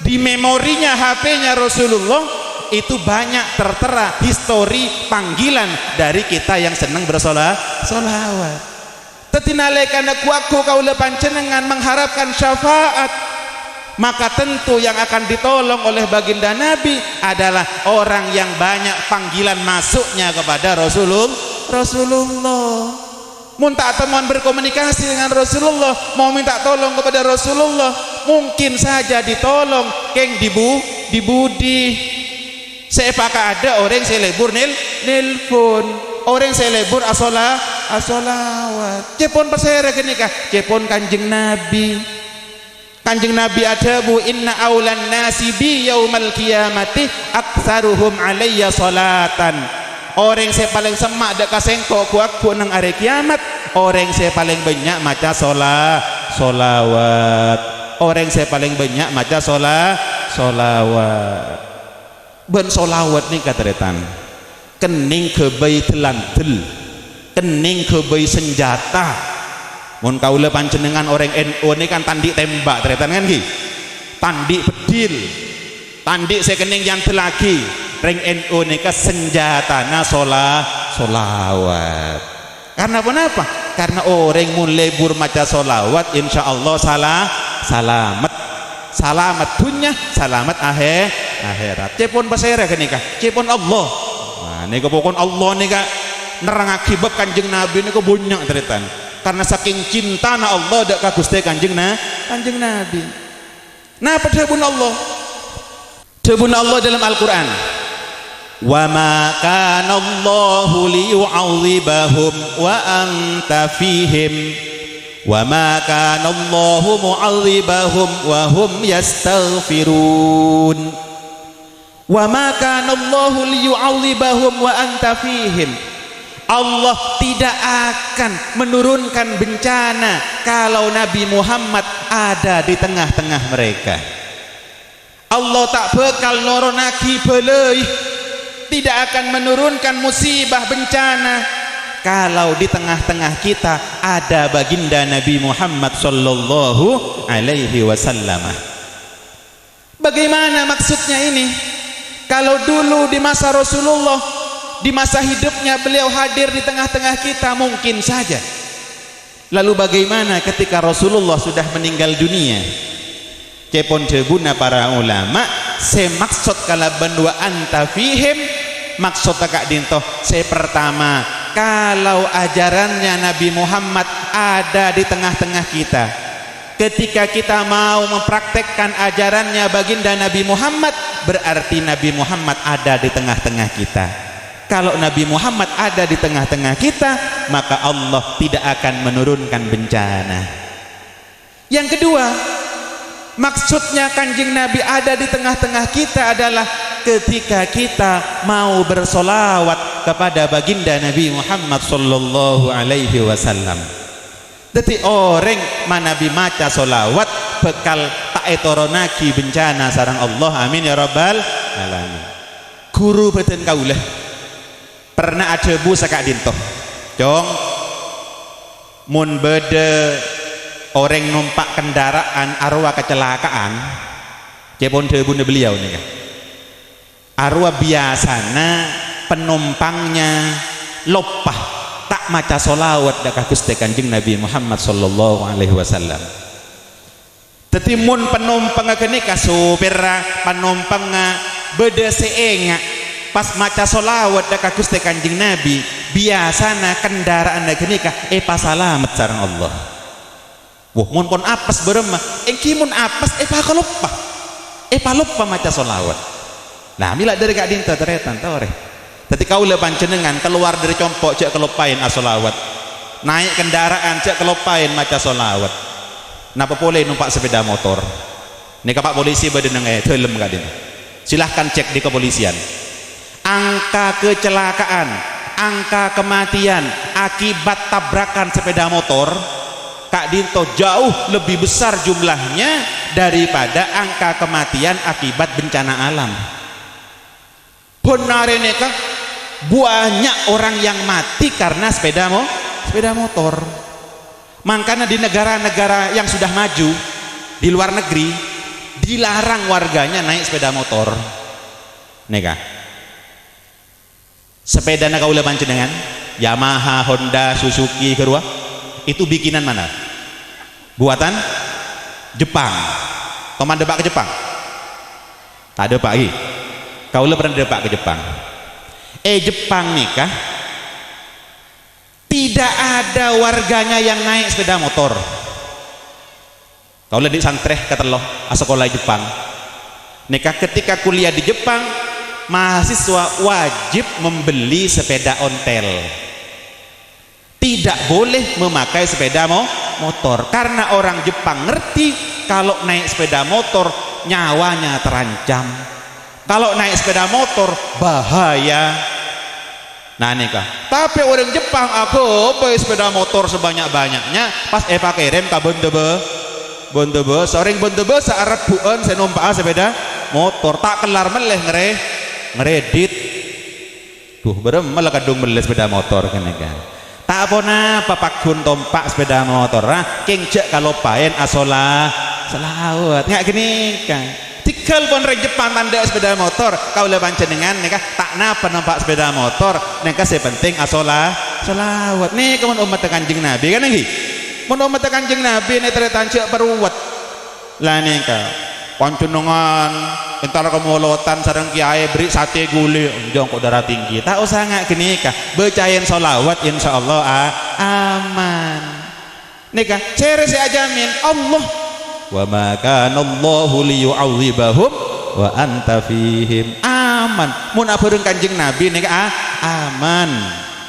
Di memorinya HP-nya Rasulullah itu banyak tertera histori panggilan dari kita yang senang bersolawat. Teti nalekana kuaku kaula panjenengan mengharapkan syafaat, maka tentu yang akan ditolong oleh baginda Nabi adalah orang yang banyak panggilan masuknya kepada Rasulullah. Mun tak temuan berkomunikasi dengan Rasulullah, mau minta tolong kepada Rasulullah, mungkin saja ditolong keng dibudi. Saya pakai ada orang saya lebur nelpon, orang saya lebur asolawat. Cepon persera kenikah, cepon kanjeng Nabi. Kanjeng Nabi ada bu inna aulan nasi bi yaumal qiyamati aktsaruhum alayya salatan. Orang saya paling semak dek kasengko aku nang hari kiamat, orang saya paling banyak maca solawat. Orang saya paling banyak maca solawat. Ben solawat nih kateretan kening kebay telantel, kening kebay senjata. Mun kaula panjenengan orang NU ini kan tandi tembak teretan kan ki, tandi pedil, tandi saya kening yang lagi. Reng NU ini kan senjatana solawat. Karena apa? Karena orang mulai bermaca solawat, insya Allah selamat dunia, selamat akhirat. Cepon pasera kenika, cepon Allah. Nah, nika pokon Allah nika nerang akibat kanjeng Nabi nika banyak teritan. Karena saking cinta na Allah dak ka Gusti kanjeng Nabi. Nah, padahal Allah. Debun Allah dalam Al-Qur'an. Wa ma kana Allahu liyu'adzibahum wa anta fihim wa ma kana Allahu mu'adzibahum wa hum yastaghfirun. Wa ma kana Allahu liyu'adzibahum wa anta fihim. Allah tidak akan menurunkan bencana kalau Nabi Muhammad ada di tengah-tengah mereka. Allah tak bakal noronaki belai, tidak akan menurunkan musibah bencana kalau di tengah-tengah kita ada baginda Nabi Muhammad sallallahu alaihi wasallam. Bagaimana maksudnya ini? Kalau dulu di masa Rasulullah, di masa hidupnya beliau hadir di tengah-tengah kita, mungkin saja. Lalu bagaimana ketika Rasulullah sudah meninggal dunia? Cepon jebuna para ulama, semaksud kalaban wa anta fihim, maksud takak dintoh pertama, kalau ajarannya Nabi Muhammad ada di tengah-tengah kita, ketika kita mau mempraktekkan ajarannya baginda Nabi Muhammad, berarti Nabi Muhammad ada di tengah-tengah kita. Kalau Nabi Muhammad ada di tengah-tengah kita, maka Allah tidak akan menurunkan bencana. Yang kedua, maksudnya kanjeng Nabi ada di tengah-tengah kita adalah ketika kita mau bersolawat kepada baginda Nabi Muhammad sallallahu alaihi wasallam. Jadi orang manabi maca solawat bekal tak etoronaki bencana sarang Allah, amin ya rabbal alamin. Guru beten kaulah pernah ada bu sakak dintoh jong mun bede orang numpak kendaraan arwah kecelakaan, cepon debun beliau nih kan. Arwah biasana penumpangnya lopah tak maca solawat dak Gusti Kanjeng Nabi Muhammad sallallahu alaihi wasallam. Tetimun penumpang kene ka supir penumpang beda seenga pas maca solawat dak Gusti Kanjeng Nabi, biasana kendaraan kene ka pasalamet sareng Allah. Wah, mun pon apes berema, engki mun apes palupa maca solawat. Nah, mila dari kak dinta teretan tore. Tadi kau le panjenengan keluar dari compok cek kelupain asolawat, naik kendaraan cek kelupain maca solawat. Napa boleh numpak sepeda motor? Nih pak polisi badeneng helm kak din. Silahkan cek di kepolisian. Angka kecelakaan, angka kematian akibat tabrakan sepeda motor, Kak Dinto jauh lebih besar jumlahnya daripada angka kematian akibat bencana alam. Benar ini kak, banyak orang yang mati karena sepeda motor. Makanya di negara-negara yang sudah maju, di luar negeri dilarang warganya naik sepeda motor. Nih kak, sepeda nak ulah panjenengan Yamaha, Honda, Suzuki kedua itu bikinan mana? Buatan Jepang. Toman debak ke Jepang? Tak ada pak. Kau le pernah debak ke Jepang? Jepang nikah tidak ada warganya yang naik sepeda motor. Kau le di santreh kateloh sekolah Jepang. Nikah ketika kuliah di Jepang, mahasiswa wajib membeli sepeda ontel. Tidak boleh memakai sepeda motor karena orang Jepang ngerti kalau naik sepeda motor nyawanya terancam. Kalau naik sepeda motor bahaya. Nah nikah. Tapi orang Jepang aku pakai sepeda motor sebanyak-banyaknya pas pakai rem ka bondebe sering bondebe searat buan saya numpak sepeda motor tak kelar meleh ngeredit tuh berem malah kadung meleh sepeda motor kan kan tak apa pakun tompak sepeda motor kingjak kalau paen asola selawat nggak gini kan tikal pun orang Jepang tanda sepeda motor kau leban cendengan nih tak napa nampak sepeda motor nih saya penting asola selawat nih kamu umat Kanjeng Nabi kan lagi umat Kanjeng Nabi nih tertancak peruwat lah nih kau pancenengan entar kemolotan sareng kiai beri sate gule jong kok darah tinggi tak usah nggak gini kah bacain solawat insyaallah aman nih kah cere saya jamin Allah wa ma kana Allahu liyu'adzibahum wa anta fihim aman mun apeureung Kanjeng Nabi nih aman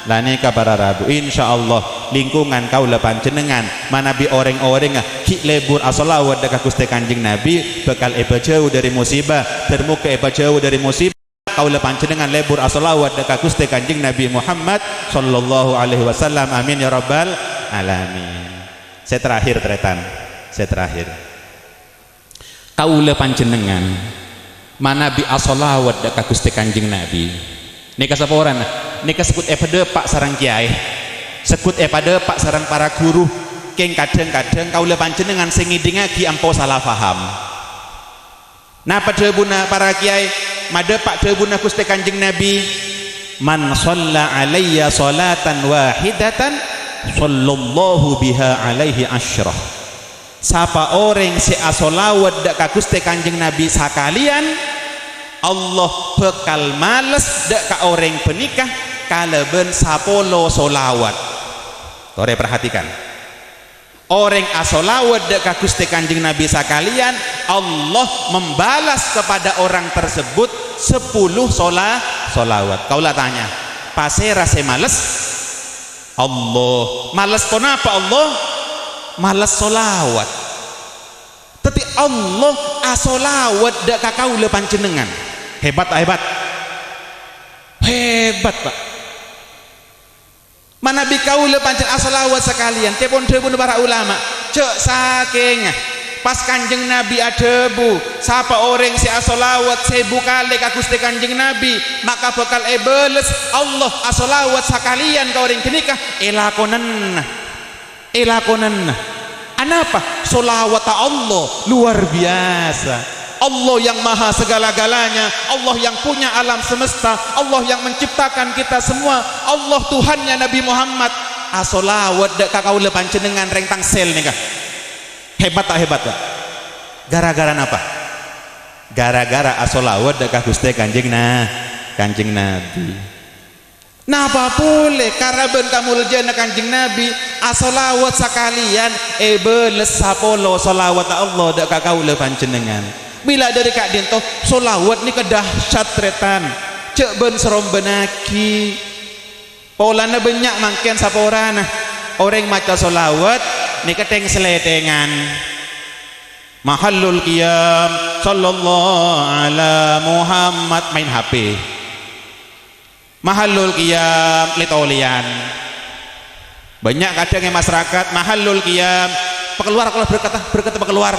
lah nih para Rabu insyaallah lingkungan kaula panjenengan manabi orang-orang ki lebur asolawat dekat Gusti Kanjeng Nabi bakal jauh dari musibah termuka jauh dari musibah kaula panjenengan lebur asolawat dekat Gusti Kanjeng Nabi Muhammad sallallahu alaihi wasallam amin ya rabbal alamin. Saya terakhir kaula panjenengan manabi asolawat dekat Gusti Kanjeng Nabi nika sapa orang nika sekut pada pak sarang kiai sekut pada pak sarang para guru keng kadang-kadang kaula panjenengan sing ngidingagi ampau salah paham nah pada buna para kiai made pak debuna Gusti Kanjeng Nabi man shalla alayya salatan wahidatan sallallahu biha alaihi asyrah siapa orang si asolawat dak ka Gusti Kanjeng Nabi sakalian Allah bekal males dak ka orang penikah kaleben sapolo solawat. Tore perhatikan orang asolawat dak ka Gusti Kanjeng Nabi sakalian Allah membalas kepada orang tersebut 10 solawat. Kaulah tanya pasera se males Allah males kenapa Allah males solawat tapi Allah asolawat dak ka kaula panjenengan hebat pak mana bi kaula pancen asolawat sekalian tepon debun para ulama cek saking pas Kanjeng Nabi adebu siapa orang si asolawat 1000 kali ka Gusti Kanjeng Nabi maka bakal beles Allah asolawat sekalian ka orang kenikah elakonan anapa solawat Allah luar biasa Allah yang maha segala-galanya Allah yang punya alam semesta Allah yang menciptakan kita semua Allah Tuhannya Nabi Muhammad asolawat dak kaula panjenengan reng tangsel nih kah hebat tak gara-gara apa gara-gara asolawat dak Gusti Kanjeng Nabi napa boleh karaben kamuljan Kanjeng Nabi asolawat sakalian beles sapolo solawat Allah dak kaula panjenengan bila dari kak dinto solawat ni kedahsyat tretan cek ben serom benaki polana banyak mangken saporana orang maca solawat ni keteng seletengan mahallul qiyam sallallahu ala Muhammad main HP mahallul qiyam litolian banyak kadang yang masyarakat mahallul qiyam pekeluar kalau berkata pekeluar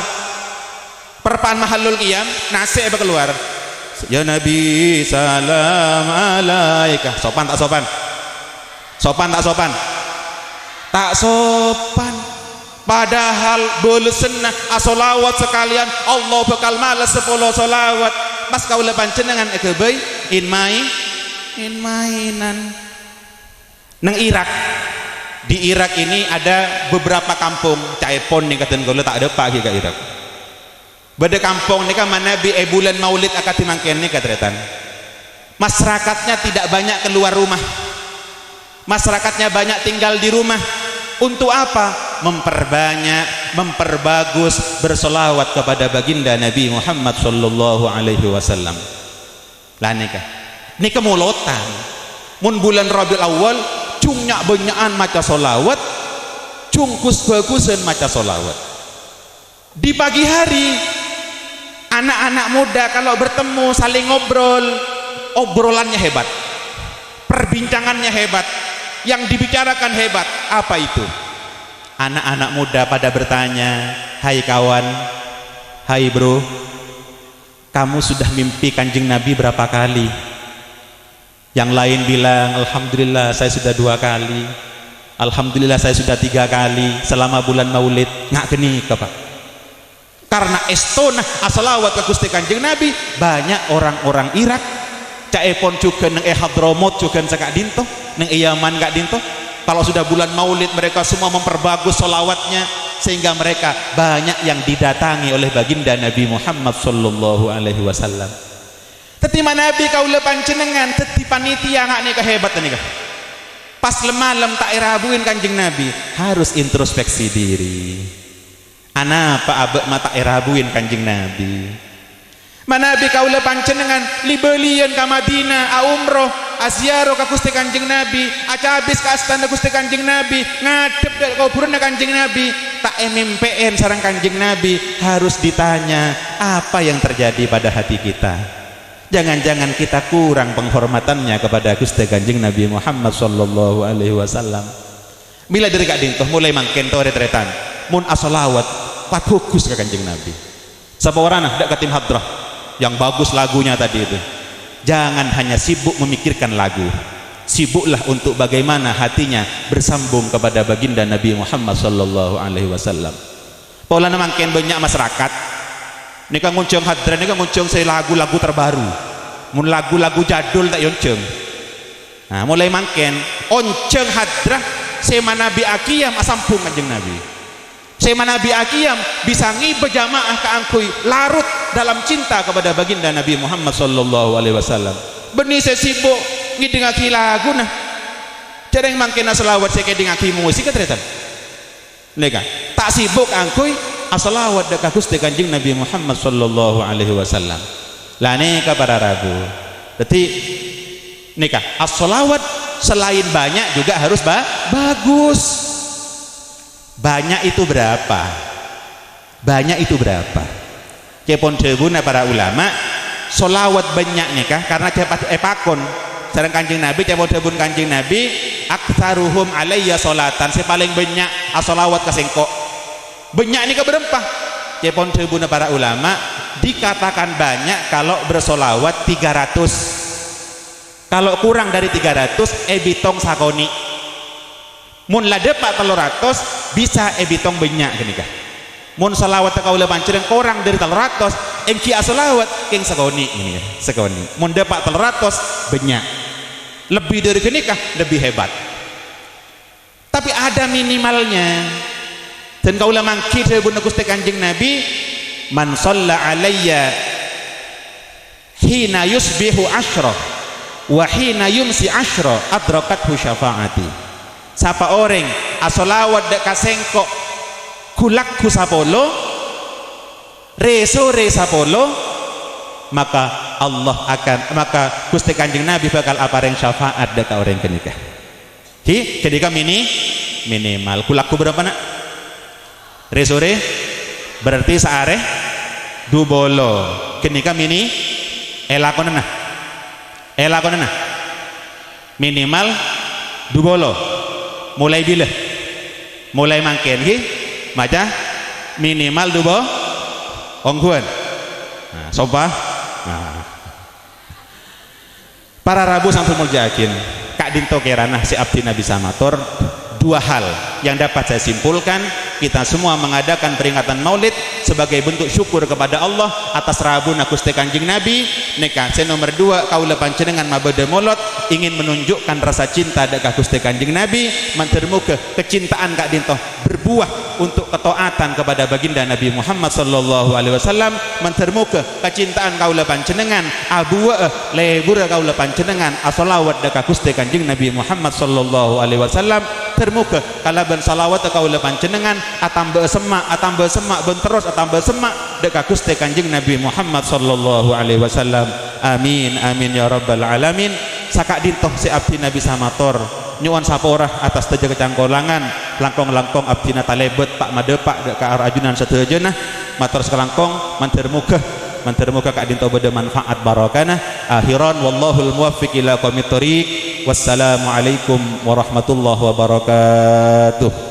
perpaan mahallul qiyam nasi apa keluar ya Nabi salam alaika sopan tak sopan padahal boleh senah asolawat sekalian Allah bakal males 10 solawat pas kaula panjenengan ekebay in mainan nang Irak Di Irak ini ada beberapa kampung caipon nih kata ngono tak ada pagi ke Irak. Beda kampung nih kan Nabi bulan Maulid akad mangken nih katretan. Masyarakatnya tidak banyak keluar rumah. Masyarakatnya banyak tinggal di rumah. Untuk apa? Memperbanyak, memperbagus bersolawat kepada baginda Nabi Muhammad sallallahu alaihi wasallam. Lah nikah. Nikah mulotan. Mun bulan Rabiul Awal cungnya banyakan maca solawat, cungkus bagusan maca solawat. Di pagi hari anak-anak muda kalau bertemu saling ngobrol, obrolannya hebat, perbincangannya hebat, yang dibicarakan hebat. Apa itu? Anak-anak muda pada bertanya, hai kawan, hai bro, kamu sudah mimpi Kanjeng Nabi berapa kali? Yang lain bilang, alhamdulillah saya sudah 2 kali, alhamdulillah saya sudah 3 kali selama bulan Maulid. Ngak geni ke Pak, karena estona asalawat ke Gusti Kanjeng Nabi. Banyak orang-orang Irak caepon juga neng Hadramut juga sekak dinto, neng Yaman kak dinto, kalau sudah bulan Maulid mereka semua memperbagus solawatnya, sehingga mereka banyak yang didatangi oleh baginda Nabi Muhammad sallallahu alaihi wasallam. Tetima Nabi kaula panjenengan teti panitia ngak nikah hebat nikah. Pas lemalam tak irabuin Kanjeng Nabi, harus introspeksi diri. Ana apa abek mata irabuin Kanjeng Nabi. Manabi kaula panjenengan libelian ka Madinah, a umroh, aziaro ka Gusti Kanjeng Nabi, acabis ka astana Gusti Kanjeng Nabi, ngadep ka kuburan Kanjeng Nabi, tak MMPN sareng Kanjeng Nabi. Harus ditanya apa yang terjadi pada hati kita. Jangan-jangan kita kurang penghormatannya kepada Gusti Kanjeng Nabi Muhammad sallallahu alaihi wasallam. Bila dari kak dintoh mulai mangken tore tretan mun asolawat pat fokus ke Kanjeng Nabi. Sapa warana dak ke tim hadrah yang bagus lagunya tadi itu. Jangan hanya sibuk memikirkan lagu, sibuklah untuk bagaimana hatinya bersambung kepada baginda Nabi Muhammad sallallahu alaihi wasallam. Paulana mangken banyak masyarakat ini kan nguncung hadran, ini kan nguncung saya lagu-lagu terbaru, mun lagu-lagu jadul tak yoncung. Nah mulai mangken onceng hadrah sema Nabi Akiyam asampung Kanjeng Nabi, sema Nabi Akiyam bisa ngibe jamaah keangkui larut dalam cinta kepada baginda Nabi Muhammad sallallahu alaihi wasallam. Benih saya sibuk ngidengaki lagu nah, jadi yang mangken selawat saya ngidengaki musik katretan. Neka tak sibuk angkui asalawat dekat Gusti Kanjeng Nabi Muhammad sallallahu alaihi wasallam. Lah nika para rabu. Berarti nika as-salawat selain banyak juga harus bagus. Banyak itu berapa? Banyak itu berapa? Kepon debuna para ulama, salawat banyak nika karena cepat epakon. Sareng Kanjeng Nabi kepon debun Kanjeng Nabi, aktsaruhum alayya salatan, si paling banyak as-salawat kasengko. Banyak ini keberempah cepon tribuna para ulama dikatakan banyak kalau bersolawat 300, kalau kurang dari 300 ebitong sakoni, mun ladepak 300 bisa ebitong banyak genika. Mun solawat kaula panjenengan kurang dari 300 engki asolawat keng sakoni ini sakoni. Mun dapat 300 banyak, lebih dari genika lebih hebat, tapi ada minimalnya. Dan kaulah mangkir sebut Gusti Kanjeng Nabi, man shalla alayya hina yusbihu asyra wa hina yumsi asyra adrakathu syafaati. Sapa orang asolawat dek kasengko kulakku sapolo resore sapolo, maka Allah akan, maka Gusti Kanjeng Nabi bakal apareng syafaat dek orang kenikah. Hi ketika minimal kulakku berapa nak? Resore berarti saare dubolo kenika mini elakonena minimal dubolo mulai bila mulai mangken ki maca minimal dubo ongguan. Nah sopa para rabu sampai muljakin kak dinto keranah si abdi Nabi Samator. Dua hal yang dapat saya simpulkan, kita semua mengadakan peringatan Maulid sebagai bentuk syukur kepada Allah atas rabuna Gusti Kanjeng Nabi. Neka nomor 2 kaula panjenengan mabada maulid ingin menunjukkan rasa cinta dekat Gusti Kanjeng Nabi, mantermuga kecintaan kak dintoh berbuah untuk ketaatan kepada baginda Nabi Muhammad sallallahu alaihi wasallam, mantermuga kecintaan kaula panjenengan abu lebur kaula panjenengan asolawat dekat Gusti Kanjeng Nabi Muhammad sallallahu alaihi wasallam, termuga kalaban salawat kaula panjenengan atambah semak ben terus atambah semak dekat Gusti Kanjeng Nabi Muhammad sallallahu alaihi wasallam. Amin amin ya rabbal alamin. Sakak dintoh si abdi Nabi samator nyuwun saporah atas teja kecangkolangan langkong-langkong abdina talebet pak madepak dek ka arajunan satejeunah matur sakalangkong mantermuka kak dinto beda manfaat barokana akhiran wallahul muwaffiq ila aqwamit thoriq. Wassalamu alaikum warahmatullahi wabarakatuh.